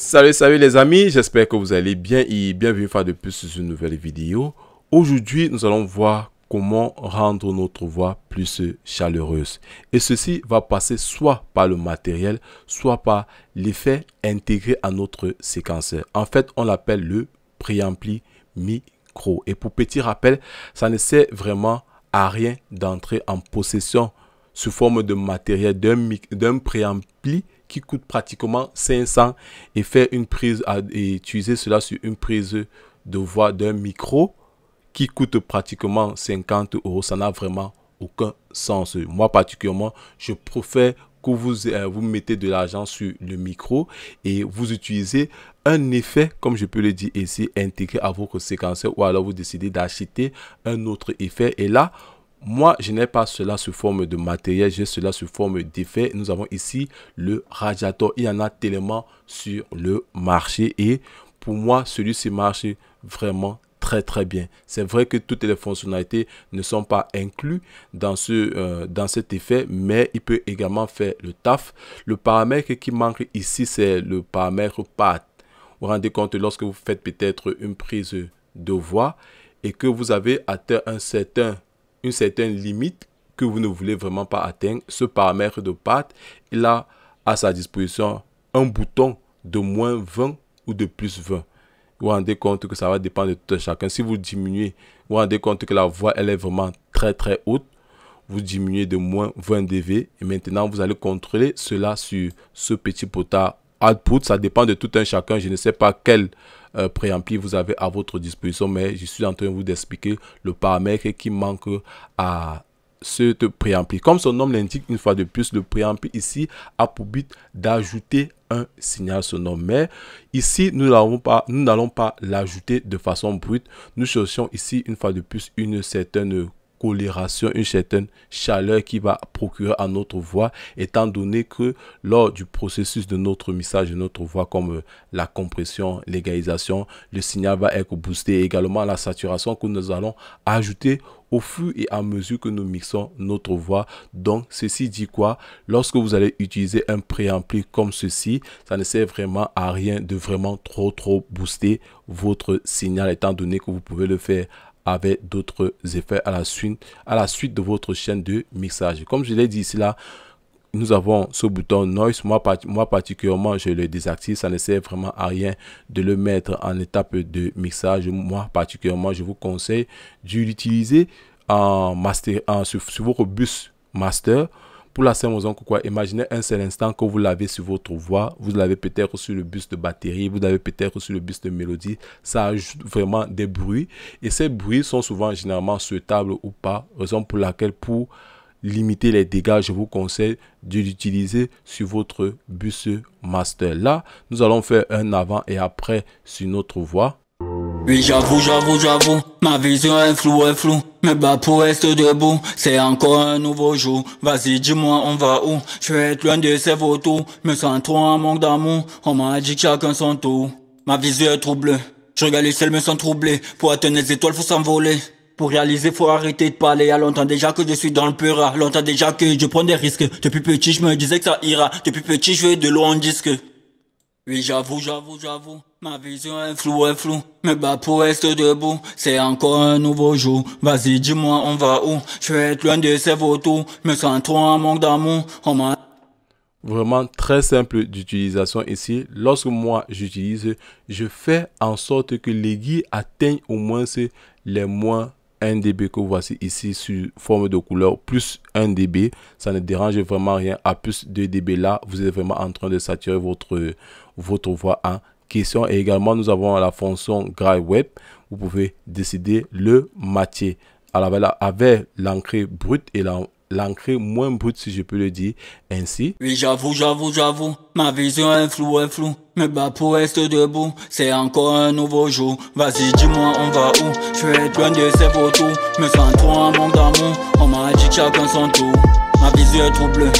Salut les amis, j'espère que vous allez bien et bienvenue une fois de plus sur une nouvelle vidéo. Aujourd'hui, nous allons voir comment rendre notre voix plus chaleureuse. Et ceci va passer soit par le matériel, soit par l'effet intégré à notre séquenceur. En fait, on l'appelle le préampli micro. Et pour petit rappel, ça ne sert vraiment à rien d'entrer en possession sous forme de matériel d'un préampli qui coûte pratiquement 500 et faire une prise et utiliser cela sur une prise de voix d'un micro qui coûte pratiquement 50 euros. Ça n'a vraiment aucun sens. Moi particulièrement, je préfère que vous mettez de l'argent sur le micro et vous utilisez un effet, comme je peux le dire ici, intégré à votre séquenceur, ou alors vous décidez d'acheter un autre effet. Et là, moi, je n'ai pas cela sous forme de matériel, j'ai cela sous forme d'effet. Nous avons ici le radiateur. Il y en a tellement sur le marché et pour moi, celui-ci marche vraiment très bien. C'est vrai que toutes les fonctionnalités ne sont pas incluses dans cet effet, mais il peut également faire le taf. Le paramètre qui manque ici, c'est le paramètre pad. Vous vous rendez compte, lorsque vous faites peut-être une prise de voix et que vous avez atteint une certaine limite que vous ne voulez vraiment pas atteindre, ce paramètre de pad, il a à sa disposition un bouton de moins 20 ou de plus 20. Vous vous rendez compte que ça va dépendre de tout chacun. Si vous diminuez, vous vous rendez compte que la voix, elle est vraiment très haute. Vous diminuez de moins 20 dB. Et maintenant, vous allez contrôler cela sur ce petit potard output. Ça dépend de tout un chacun. Je ne sais pas quel préampli vous avez à votre disposition, mais je suis en train de vous expliquer le paramètre qui manque à ce préampli. Comme son nom l'indique, une fois de plus, le préampli ici a pour but d'ajouter un signal sonore. Mais ici, nous n'allons pas l'ajouter de façon brute. Nous cherchons ici, une fois de plus, une certaine coloration, une certaine chaleur qui va procurer à notre voix, étant donné que lors du processus de notre mixage de notre voix, comme la compression, l'égalisation, le signal va être boosté, également la saturation que nous allons ajouter au fur et à mesure que nous mixons notre voix. Donc ceci dit quoi? Lorsque vous allez utiliser un préampli comme ceci, ça ne sert vraiment à rien de vraiment trop booster votre signal, étant donné que vous pouvez le faire avec d'autres effets à la suite de votre chaîne de mixage. Comme je l'ai dit ici là, nous avons ce bouton noise. Moi particulièrement, je le désactive. Ça ne sert vraiment à rien de le mettre en étape de mixage. Moi particulièrement, je vous conseille de l'utiliser sur votre bus master. Pour la simple raison que quoi, imaginez un seul instant que vous l'avez sur votre voix, vous l'avez peut-être sur le bus de batterie, vous l'avez peut-être sur le bus de mélodie, ça ajoute vraiment des bruits et ces bruits sont souvent généralement souhaitables ou pas, raison pour laquelle pour limiter les dégâts, je vous conseille de l'utiliser sur votre bus master. Là, nous allons faire un avant et après sur notre voix. Oui, j'avoue, ma vision est floue, mes bas pour rester debout, c'est encore un nouveau jour, vas-y dis-moi on va où, je vais être loin de ces vautours, me sens trop en manque d'amour, on m'a dit que chacun son tour, ma vision est troublée, je regarde le ciel me sens troublé, pour atteindre les étoiles faut s'envoler, pour réaliser faut arrêter de parler, il y a longtemps déjà que je suis dans le peur, longtemps déjà que je prends des risques, depuis petit je me disais que ça ira, depuis petit je vais de l'eau en disque. Oui, j'avoue, ma vision est floue, mes bas pour rester debout, c'est encore un nouveau jour, vas-y dis-moi on va où, je vais être loin de ces vautours, me sens trop en manque d'amour, on m'a... Vraiment très simple d'utilisation ici. Lorsque moi j'utilise, je fais en sorte que l'aiguille atteigne au moins les moins 1 dB que voici ici sur forme de couleur, plus 1 dB, ça ne dérange vraiment rien. À plus 2 dB là, vous êtes vraiment en train de saturer votre voix en question. Et également, nous avons la fonction Gray Web. Vous pouvez décider le matier avec l'encre brute et l'encre moins brute, si je peux le dire ainsi. Oui, j'avoue, ma vision est floue, mes bas pour rester debout, c'est encore un nouveau jour, vas-y dis-moi on va où, je vais être loin de ces vautours, me sens trop en manque d'amour, on m'a dit que chacun son tour, ma vision est troublée.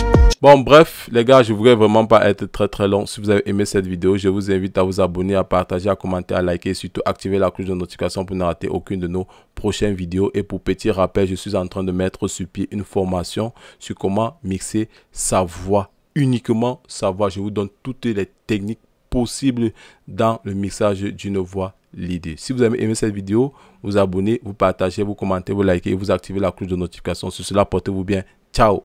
Bon bref les gars, je voudrais vraiment pas être très long. Si vous avez aimé cette vidéo, je vous invite à vous abonner, à partager, à commenter, à liker et surtout activer la cloche de notification pour ne rater aucune de nos prochaines vidéos. Et pour petit rappel, je suis en train de mettre sur pied une formation sur comment mixer sa voix, uniquement sa voix. Je vous donne toutes les techniques possible dans le mixage d'une voix leader. Si vous avez aimé cette vidéo, vous abonnez, vous partagez, vous commentez, vous likez et vous activez la cloche de notification. Sur cela, portez-vous bien. Ciao.